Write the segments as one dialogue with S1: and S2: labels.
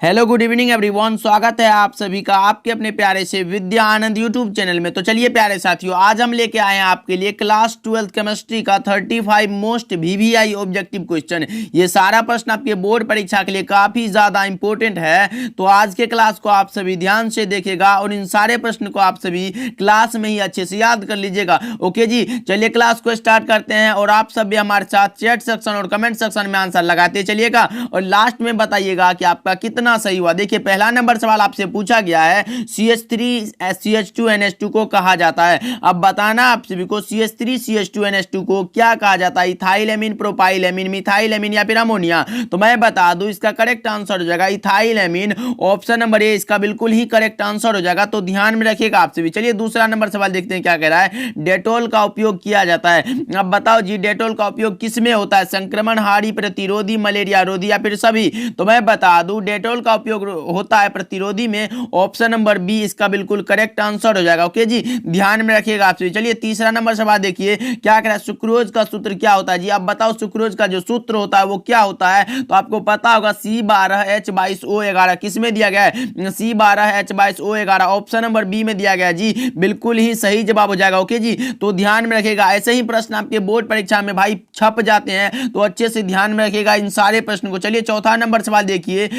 S1: Hello good evening everyone, स्वागत है आप सभी का आपके अपने प्यारे से विद्या आनंद यूट्यूब चैनल में। तो चलिए प्यारे साथियों, आज हम लेके आए हैं आपके लिए क्लास 12th केमिस्ट्री का 35 मोस्ट वीवीआई ऑब्जेक्टिव क्वेश्चन। ये सारा प्रश्न आपके बोर्ड परीक्षा के लिए काफी ज्यादा इंपॉर्टेंट है, तो आज के क्लास को आप सभी ध्यान से देखेगा और इन सारे प्रश्न को आप सभी क्लास में ही अच्छे से याद कर लीजिएगा। ओके जी, चलिए क्लास को स्टार्ट करते हैं और आप सभी हमारे साथ चैट सेक्शन और कमेंट सेक्शन में आंसर लगाते चलिएगा और लास्ट में बताइएगा कि आपका कितना सही हुआ। देखिए, पहला नंबर सवाल आपसे पूछा गया है, CH3CH2NH2 को कहा जाता है। अब बताना आप सभी को CH3CH2NH2 को क्या कहा जाता है, ethyl amine, propyl amine, methyl amine या फिर अमोनिया। तो मैं बता दूं, इसका करेक्ट आंसर हो जाएगा इथाइल एमीन। ऑप्शन नंबर ए इसका बिल्कुल ही करेक्ट आंसर हो जाएगा, तो ध्यान में रखिएगा आप सभी। चलिए दूसरा नंबर सवाल देखते हैं क्या कह रहा है। डेटोल का उपयोग किया जाता है। अब बताओ जी, डेटोल का उपयोग किस में होता है, संक्रमणहारी, प्रतिरोधी, मलेरिया रोधी या फिर सभी। तो मैं बता दूं, डेटोल का उपयोग होता है प्रतिरोधी में। ऑप्शन नंबर बी इसका बिल्कुल करेक्ट आंसर हो जाएगा। ओके जी, ध्यान में रखिएगा आप सभी। चलिए तीसरा नंबर सवाल देखिए क्या कह रहा है, सुक्रोज का सूत्र क्या होता है जी। अब बताओ सुक्रोज का जो सूत्र होता है वो क्या होता है। तो आपको पता होगा C12H22O11 किस में दिया गया है, C12H22O11 ऑप्शन नंबर बी में दिया गया है जी, बिल्कुल ही सही जवाब हो जाएगा। ओके जी, तो ध्यान में रखिएगा, ऐसे ही प्रश्न आपके बोर्ड परीक्षा में भाई छप जाते हैं, तो अच्छे से ध्यान में रखिएगा इन सारे प्रश्न को। चलिए चौथा नंबर सवाल देखिए,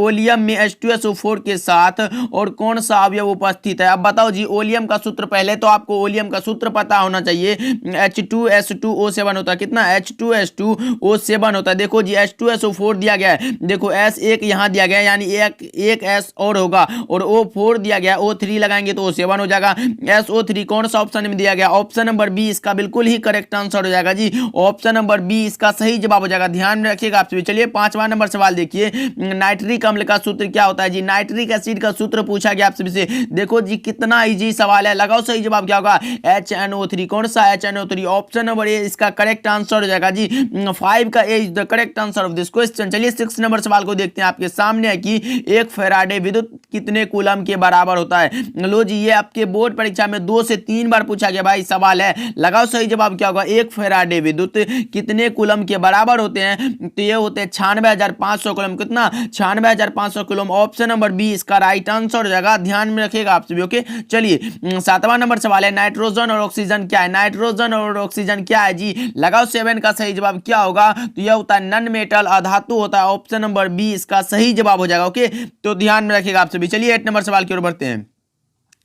S1: ओलियम में H2SO4 के साथ और कौन सा अवयव उपस्थित है। अब बताओ जी, ओलियम का सूत्र, पहले तो आपको ओलियम का सूत्र पता होना चाहिए। H2S2O7 होता है, कितना, H2S2O7 होता है। देखो जी, H2SO4 दिया गया है, देखो S एक यहाँ दिया गया है, यानी एक S और होगा, और O4 दिया गया, O3 लगाएंगे तो O7 हो जाएगा। SO3 कौन सा ऑप्शन में दिया गया, ऑप्शन नंबर बी इसका बिल्कुल ही करेक्ट आंसर हो जाएगा जी, ऑप्शन नंबर बी इसका सही जवाब हो जाएगा। ध्यान में रखिएगा आप सभी। चलिए पांचवा नंबर सवाल देखिए, नाइट्रिक अम्ल का सूत्र क्या होता है जी। नाइट्रिक एसिड का सूत्र पूछा गया आप सभी से। देखो जी, कितना इजी सवाल है, लगाओ सही जवाब क्या होगा, HNO3। कौन सा HNO3, ऑप्शन नंबर ए इसका करेक्ट आंसर हो जाएगा जी, 5 का A is the correct answer of this question. चलिए 6 नंबर सवाल को देखते हैं, आपके सामने है कि एक फैराडे विद्युत कितने कूलम के बराबर होता है। लो जी, ये आपके बोर्ड परीक्षा में 2 से 3 बार पूछा गया भाई सवाल है, लगाओ सही जवाब क्या होगा, एक फैराडे विद्युत कितने कूलम के बराबर होते हैं। तो ये होते हैं 96,500 कूलम, कितना, 96,500 कूलम। ऑप्शन नंबर बी इसका राइट आंसर हो जाएगा, ध्यान में रखिएगा आप सभी। ओके, चलिए सातवां नंबर सवाल है, नाइट्रोजन और ऑक्सीजन क्या है। नाइट्रोजन और ऑक्सीजन क्या है जी, लगाओ 7 का सही जवाब क्या होगा। तो यह होता है नन मेटल, अधातु होता है, ऑप्शन नंबर बी इसका सही जवाब हो जाएगा। ओके, तो ध्यान में रखिएगा आप सभी। चलिए 8 नंबर सवाल की ओर बढ़ते हैं।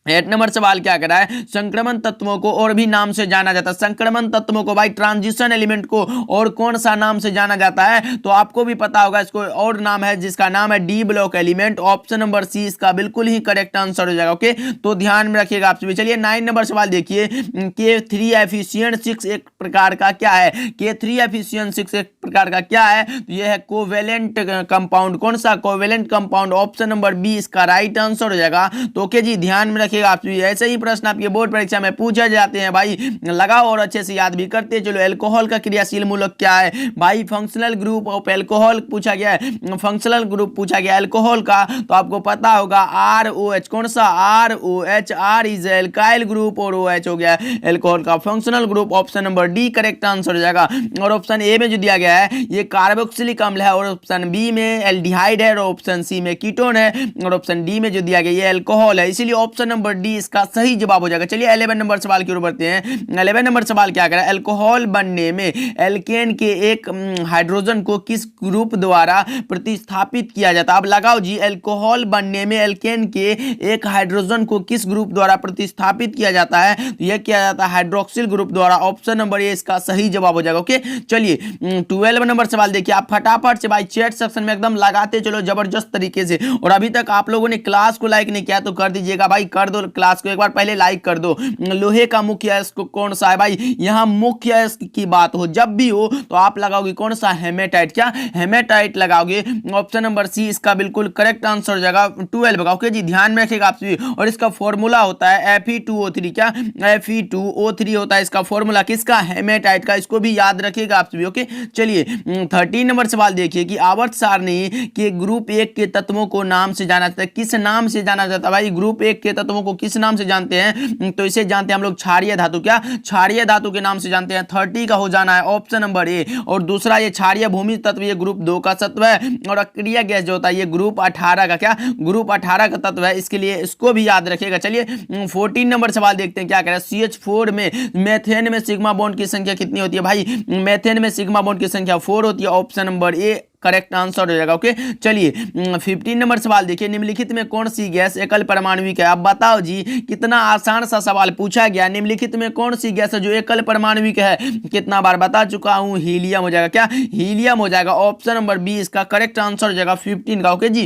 S1: 8 नंबर सवाल क्या कर रहा है, संक्रमण तत्वों को और भी नाम से जाना जाता है। संक्रमण तत्वों को भाई, ट्रांजिशन एलिमेंट को और कौन सा नाम से जाना जाता है, तो आपको भी पता होगा, इसको और नाम है जिसका नाम है D block element. Option number C इसका बिल्कुल ही करेक्ट आंसर हो जाएगा। ओके, तो ध्यान में रखिएगा आप सभी। चलिए 9 नंबर सवाल देखिए, K3 एफिशिएंट 6 एक प्रकार का क्या है। K3 एफिशिएंट 6 एक प्रकार का क्या है, तो यह है कोवेलेंट कंपाउंड। कौन सा, covalent compound, option number B इसका राइट आंसर हो जाएगा। तो ओके जी, ध्यान में रखिएगा आप सभी। ऐसे ही प्रश्न आपके बोर्ड परीक्षा में पूछे जाते हैं भाई, लगाओ और अच्छे से याद भी करते चलो। अल्कोहल का क्रियाशील मूलक क्या है भाई, फंक्शनल ग्रुप ऑफ अल्कोहल पूछा गया है, फंक्शनल ग्रुप पूछा गया अल्कोहल का, तो आपको पता होगा ROH। कौन सा, ROH, R is alkyl group और OH हो गया अल्कोहल का functional group. Option number D correct answer हो जाएगा। और ऑप्शन ए में जो दिया गया है ये कार्बोक्सिलिक अम्ल है, और ऑप्शन बी में एल्डिहाइड है, और ऑप्शन सी में कीटोन है, और ऑप्शन डी में जो दिया गया ये अल्कोहल है, इसीलिए ऑप्शन नंबर डी इसका सही जवाब हो जाएगा। चलिए 11 नंबर सवाल की ओर बढ़ते हैं। 11 नंबर सवाल क्या कर रहा है, अल्कोहल बनने में एल्केन के एक हाइड्रोजन को किस ग्रुप द्वारा प्रतिस्थापित किया जाता है। अब लगाओ जी, अल्कोहल बनने में एल्केन के एक हाइड्रोजन को किस ग्रुप द्वारा प्रतिस्थापित किया जाता है, तो यह किया जाता है हाइड्रोक्सिल ग्रुप द्वारा। ऑप्शन नंबर ए इसका सही जवाब हो जाएगा। ओके, चलिए 12 नंबर सवाल देखिए, आप फटाफट से भाई चैट सेक्शन में एकदम लगाते चलो जबरदस्त तरीके से, और अभी तक आप लोगों ने क्लास को लाइक नहीं किया तो कर दीजिएगा भाई, कर दो क्लास को एक बार पहले लाइक कर दो। लोहे का मुख्य अयस्क कौन सा है भाई, यहाँ मुख्य अयस्क की बात हो जब भी हो तो आप लगाओगे कौन सा, हेमेटाइट। क्या, हेमेटाइट लगाओगे, ऑप्शन नंबर सी इसका बिल्कुल करेक्ट आंसर हो जाएगा 12 का। ओके जी, ध्यान में रखिएगा आप सभी। और इसका फॉर्मूला होता है Fe2O3। क्या, Fe2O3 होता है इसका फॉर्मूला, किसका, हेमेटाइट का, इसको भी याद रखिएगा आप सभी। ओके, चलिए 13 नंबर सवाल देखिए कि आवर्त सारणी के ग्रुप 1 के तत्वों को नाम से जाना जाता है। किस नाम से जाना जाता है भाई, ग्रुप 1 के तत्वों धातुओं को किस नाम से जानते हैं? तो इसे जानते हैं हम लोग क्षारीय धातु। क्या क्षारीय धातु के नाम से जानते हैं? 30 का हो जाना है ऑप्शन नंबर ए। और दूसरा ये क्षारीय भूमि तत्व, ये ग्रुप 2 का तत्व है। और अक्रिय गैस जो होता है ये ग्रुप 18 का, क्या ग्रुप 18 का तत्व है। इसके लिए इसको भी याद रखिएगा। चलिए 14 नंबर सवाल देखते हैं क्या कह रहा है। CH4 में मेथेन में सिग्मा बॉन्ड की संख्या कितनी होती है? भाई मेथेन में सिग्मा बॉन्ड की संख्या 4 होती है। Option number A correct answer हो जाएगा। ओके चलिए 15 नंबर सवाल देखिए। निम्नलिखित में कौन सी गैस एकल परमाणुविक है? अब बताओ जी, कितना आसान सा सवाल पूछा गया। निम्नलिखित में कौन सी गैस है जो एकल परमाणुविक है? कितना बार बता चुका हूं, हीलियम हो जाएगा। क्या हीलियम हो जाएगा। ऑप्शन नंबर बी इसका करेक्ट आंसर हो जाएगा 15 का। ओके जी,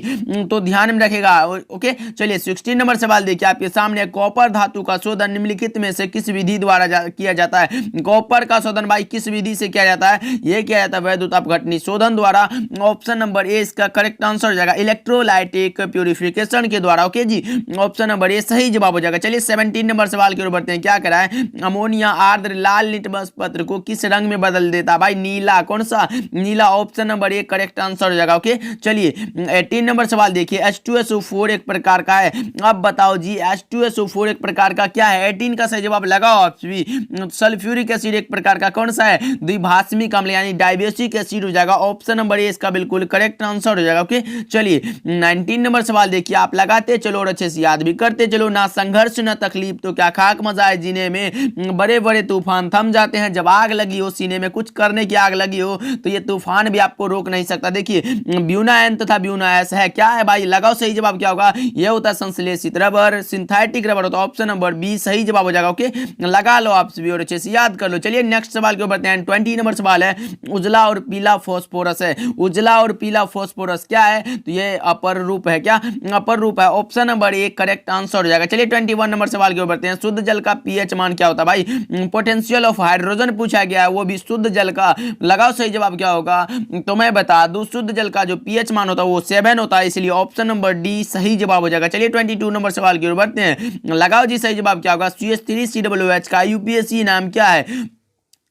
S1: तो ध्यान में रखेगा। ओके चलिए 16 नंबर सवाल देखिए आपके सामने। कॉपर धातु का शोधन निम्नलिखित में से किस विधि द्वारा किया जाता है? कॉपर का शोधन भाई किस विधि से किया जाता है? यह किया जाता है वैद्युत अपघटनी शोधन द्वारा। ऑप्शन नंबर ए इसका करेक्ट आंसर हो जाएगा इलेक्ट्रोलाइटिक प्यूरिफिकेशन के द्वारा। ओके जी, ऑप्शन नंबर ए सही जवाब हो जाएगा। चलिए 17 नंबर सवाल की ओर बढ़ते हैं। क्या करा है? अमोनिया आर्द्र लाल लिटमस पत्र को किस रंग में बदल देता? भाई नीला। कौन सा? नीला। Option number A correct answer हो जाएगा। ओके चलिए 18 नंबर सवाल देखिए। H2SO4 एक प्रकार का है। अब बताओ जी H2SO4 एक प्रकार का क्या है? 18 का सही जवाब लगाओ आप सभी। सल्फ्यूरिक एसिड एक प्रकार का कौन सा है? द्विभाषिक अम्ल यानी डाइब्यूसिक एसिड हो जाएगा। ऑप्शन नंबर ए इसका बिल्कुल करेक्ट आंसर हो जाएगा। ओके चलिए 19 नंबर सवाल देखिए। आप लगाते चलो और अच्छे से याद भी करते चलो। ना संघर्ष ना तकलीफ तो क्या खाक मजा है जीने में। बड़े बड़े तूफान थम जाते हैं जब आग लगी हो सीने में। कुछ करने की आग लगी हो तो ये तूफान भी आपको रोक नहीं सकता। देखिए ब्यूना एन तथा ब्यूना एस है। क्या है भाई? लगाओ सही जवाब क्या होगा? यह होता है संश्लेषित रबर, सिंथेटिक रबर होता है। ऑप्शन नंबर बी सही जवाब हो जाएगा। ओके लगा लो आप सभी और अच्छे से याद कर लो। चलिए नेक्स्ट सवाल के ऊपर बढ़ते हैं। 20 नंबर सवाल है। उजला और पीला फास्फोरस है। उजला और पीला फास्फोरस क्या है? तो ये अपर रूप है। क्या अपर रूप है? Option number A correct answer हो जाएगा। चलिए 21 नंबर सवाल की ओर बढ़ते हैं। शुद्ध जल का पीएच मान क्या होता है? भाई पोटेंशियल ऑफ हाइड्रोजन पूछा गया है, वो भी शुद्ध जल का। लगाओ सही जवाब क्या होगा? तो मैं बता दूं शुद्ध जल का जो पीएच मान होता है वो 7 होता है, इसलिए ऑप्शन नंबर डी सही जवाब हो जाएगा। चलिए 22 नंबर सवाल की ओर बढ़ते हैं। लगाओ जी सही जवाब क्या होगा? CH3COOH का यूपीएससी नाम क्या है?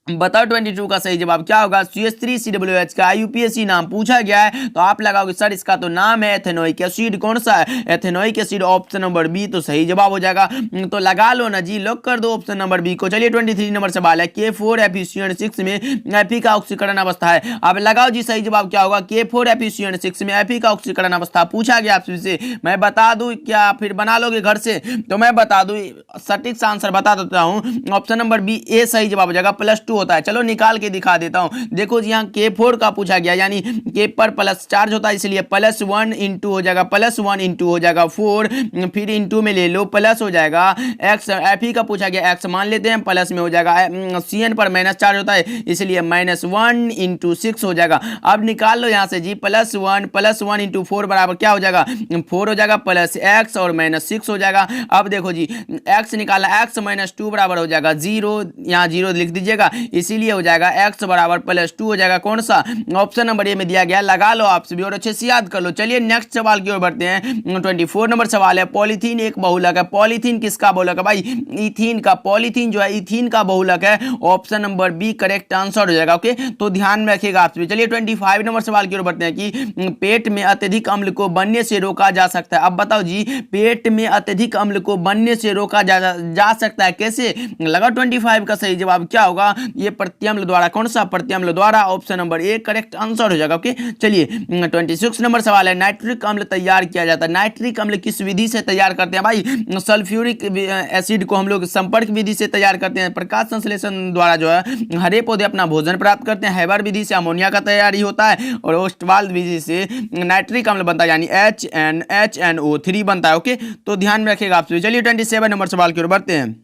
S1: बताओ 22 का सही जवाब क्या होगा? CH3COOH का यूपीएससी नाम पूछा गया है तो आप लगाओगे सर इसका तो नाम है एथेनोइक एसिड। कौन सा है? Ethanoic acid. Option number B तो सही जवाब हो जाएगा। तो लगा लो ना जी, लॉक कर दो ऑप्शन नंबर बी को। चलिए 23 नंबर सवाल है। K4Fe6 में Fe का ऑक्सीकरण अवस्था है। अब लगाओ जी सही जवाब क्या होगा? K4Fe6 में Fe का ऑक्सीकरण अवस्था पूछा गया आपसे। मैं बता दूं क्या फिर बना लोगे घर से? तो मैं बता दूं सटीक आंसर बता देता हूं। ऑप्शन नंबर बी ए सही जवाब हो जाएगा। +2 होता है। चलो निकाल के दिखा देता हूं। देखो जी यहाँ K4 का पूछा गया यानी K पर प्लस चार्ज होता है, इसलिए +1 इंटू हो जाएगा। +1 इंटू हो जाएगा 4, फिर इंटू में ले लो प्लस हो जाएगा x। Fe का पूछा गया x मान लेते हैं, प्लस में हो जाएगा। Cn पर माइनस चार्ज होता है इसलिए -1 इंटू 6 हो जाएगा। अब निकाल लो यहाँ से जी +1 इंटू 4 बराबर क्या हो जाएगा? 4 हो जाएगा प्लस x और -6 हो जाएगा। अब देखो जी x निकाला, x -2 बराबर हो जाएगा 0। यहाँ 0 लिख दीजिएगा, इसीलिए हो जाएगा x बराबर +2 हो जाएगा। कौन सा? ऑप्शन नंबर ए में दिया गया। लगा लो आप सभी और अच्छे से याद कर लो। चलिए नेक्स्ट सवाल की ओर बढ़ते हैं। 24 नंबर सवाल है। पॉलीथीन एक बहुलक है। पॉलीथीन किसका बहुलक है? भाई इथीन का। पॉलीथीन जो है इथीन का बहुलक है। Option number B correct answer हो जाएगा। ओके तो ध्यान में रखिएगा आप सभी। चलिए 25 नंबर सवाल की ओर बढ़ते हैं कि पेट में अत्यधिक अम्ल को बनने से रोका जा सकता है। अब बताओ जी पेट में अत्यधिक अम्ल को बनने से रोका जा सकता है कैसे? लगा 25 का सही जवाब क्या होगा? ये प्रत्यम्ल द्वारा। कौन सा? प्रत्यम्ल द्वारा। Option number A correct answer हो जाएगा। ओके चलिए 26 नंबर सवाल है। नाइट्रिक अम्ल तैयार किया जाता है। नाइट्रिक अम्ल किस विधि से तैयार करते हैं? भाई सल्फ्यूरिक एसिड को हम लोग संपर्क विधि से तैयार करते हैं। प्रकाश संश्लेषण द्वारा जो है हरे पौधे अपना भोजन प्राप्त करते हैं। हैबर विधि से अमोनिया का तैयारी होता है और ओस्टवाल्ड विधि से नाइट्रिक अम्ल बनता है यानी HNO3 बनता है। ओके तो ध्यान में रखिएगा आप। चलिए 27 नंबर सवाल की ओर बढ़ते हैं।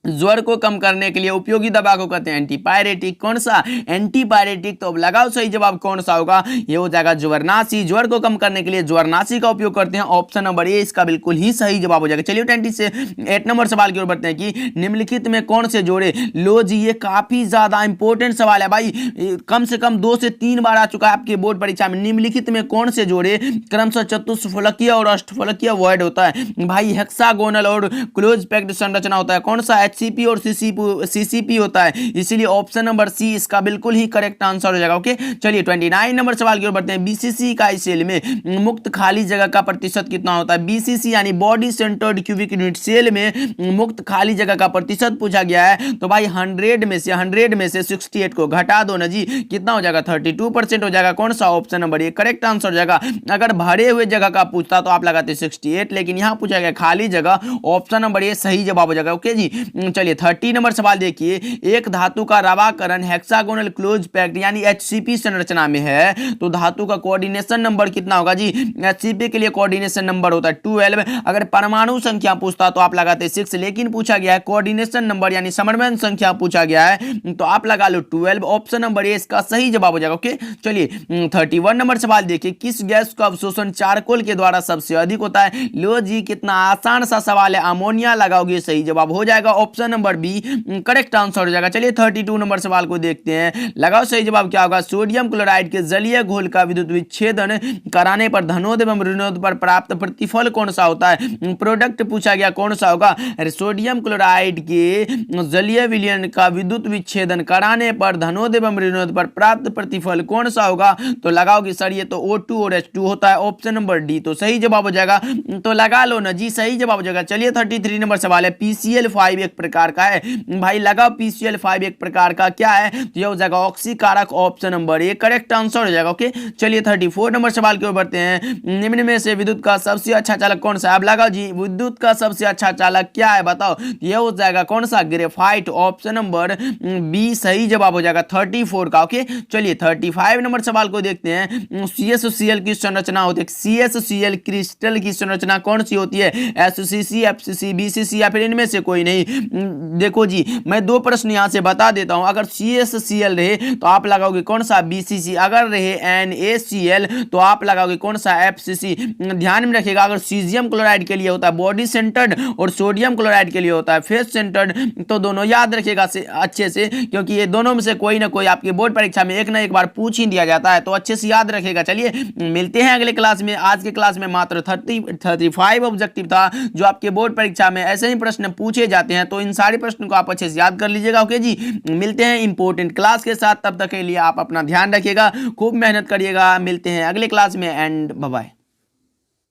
S1: ज्वर को कम करने के लिए उपयोगी दवा को कहते हैं एंटीपायरेटिक। कौन सा? एंटीपायरेटिक। तो अब लगाओ सही जवाब कौन सा होगा? ये हो जाएगा ज्वरनाशी। ज्वर को कम करने के लिए ज्वरनाशी का उपयोग करते हैं। ऑप्शन नंबर ए इसका बिल्कुल ही सही जवाब हो जाएगा। चलिए 28 नंबर सवाल की ओर बढ़ते हैं कि निम्नलिखित में कौन से जोड़े। लो जी ये काफी ज्यादा इंपॉर्टेंट सवाल है भाई, कम से कम 2 से 3 बार आ चुका है आपके बोर्ड परीक्षा में। निम्नलिखित में कौन से जोड़े क्रमशः चतुष्फलकीय और अष्टफलकीय वॉइड होता है? भाई हेक्सागोनल और क्लोज पैक्ड संरचना होता है। कौन सा? एचसीपी और सीसीपी होता है, इसीलिए ऑप्शन नंबर सी इसका बिल्कुल ही करेक्ट आंसर हो जाएगा। ओके, चलिए 29 नंबर सवाल की ओर बढ़ते हैं। बीसीसी इकाई सेल में मुक्त खाली जगह का प्रतिशत कितना होता है? बीसीसी यानी body centred cubic unit cell में मुक्त खाली जगह का प्रतिशत पूछा गया है। तो भाई 100 में से 68 को घटा दो ना जी, कितना हो जाएगा? 32% हो जाएगा। कौन सा? Option number A correct answer हो जाएगा। अगर भरे हुए जगह का पूछता तो आप लगाते 68, लेकिन यहां पूछा गया खाली जगह, ऑप्शन नंबर ए सही जवाब हो जाएगा। ओके जी, चलिए 30 नंबर सवाल देखिए। एक धातु का रवाकरण हेक्सागोनल क्लोज पैक्ड यानी एचसीपी संरचना में है, तो धातु का कोऑर्डिनेशन नंबर कितना होगा जी? एचसीपी के लिए कोऑर्डिनेशन नंबर होता है 12। अगर परमाणु संख्या पूछता तो आप लगाते 6, लेकिन पूछा गया है कोऑर्डिनेशन नंबर यानी समन्वय संख्या पूछा गया है, तो आप लगा लो 12। ऑप्शन नंबर ए इसका सही जवाब हो जाएगा। ओके, चलिए 31 नंबर सवाल देखिए। किस गैस का अवशोषण चारकोल के द्वारा सबसे अधिक होता है? लो जी, कितना आसान सा सवाल है। अमोनिया लगाओगे, सही जवाब हो जाएगा। Option number B correct answer हो जाएगा। चलिए 32 नंबर सवाल को देखते हैं, लगाओ सही जवाब क्या होगा? सोडियम क्लोराइड के जलीय घोल का विद्युत विच्छेदन कराने पर धनोद एवं ऋणोद पर प्राप्त प्रतिफल कौन सा होता है? प्रोडक्ट पूछा गया, कौन सा होगा? सोडियम क्लोराइड के जलीय विलयन का विद्युत विच्छेदन कराने पर धनोद एवं ऋणोद पर प्राप्त प्रतिफल कौन सा होगा? तो लगाओगे सर ये तो O2 और H2 होता है। ऑप्शन नंबर डी तो सही जवाब हो जाएगा। तो लगा लो ना जी, सही जवाब हो जाएगा। चलिए 33 नंबर सवाल है। PCl5 एक प्रकार का है, भाई लगाओ PCl5 एक प्रकार का क्या है? तो यह हो जाएगा ऑक्सीकारक। Option number A correct answer हो जाएगा। ओके, चलिए 34 नंबर सवाल की ओर बढ़ते हैं। निम्न में से विद्युत का सबसे अच्छा चालक कौन सा है? अब लगाओ जी, विद्युत का सबसे अच्छा चालक क्या है बताओ? यह हो जाएगा कौन सा? ग्रेफाइट। ऑप्शन नंबर बी सही जवाब हो जाएगा 34 का। ओके, चलिए 35 नंबर सवाल को देखते हैं। CSCl की संरचना होती है, CSCl क्रिस्टल की संरचना कौन सी होती है? SCC, FCC, BCC या फिर इनमें से कोई नहीं? देखो जी, मैं दो प्रश्न यहां से बता देता हूं। अगर CSCl रहे तो आप लगाओगे कौन सा? BCC। अगर रहे NaCl तो आप लगाओगे कौन सा? FCC। ध्यान में रखिएगा, अगर सीजियम क्लोराइड के लिए होता है बॉडी सेंटर्ड और सोडियम क्लोराइड के लिए होता है फेस सेंटर्ड, तो दोनों याद रखिएगा अच्छे से, क्योंकि ये दोनों में से कोई ना कोई आपकी बोर्ड परीक्षा में एक ना एक बार पूछ ही दिया जाता है, तो अच्छे से याद रखिएगा। चलिए मिलते हैं अगले क्लास में। आज के क्लास में मात्र 35 ऑब्जेक्टिव था जो आपके बोर्ड परीक्षा में ऐसे ही प्रश्न पूछे जाते हैं, तो इन सारे प्रश्नों को आप अच्छे से याद कर लीजिएगा। ओके जी, मिलते हैं इंपॉर्टेंट क्लास के साथ, तब तक के लिए आप अपना ध्यान रखिएगा, खूब मेहनत करिएगा। मिलते हैं अगले क्लास में एंड बाय बाय।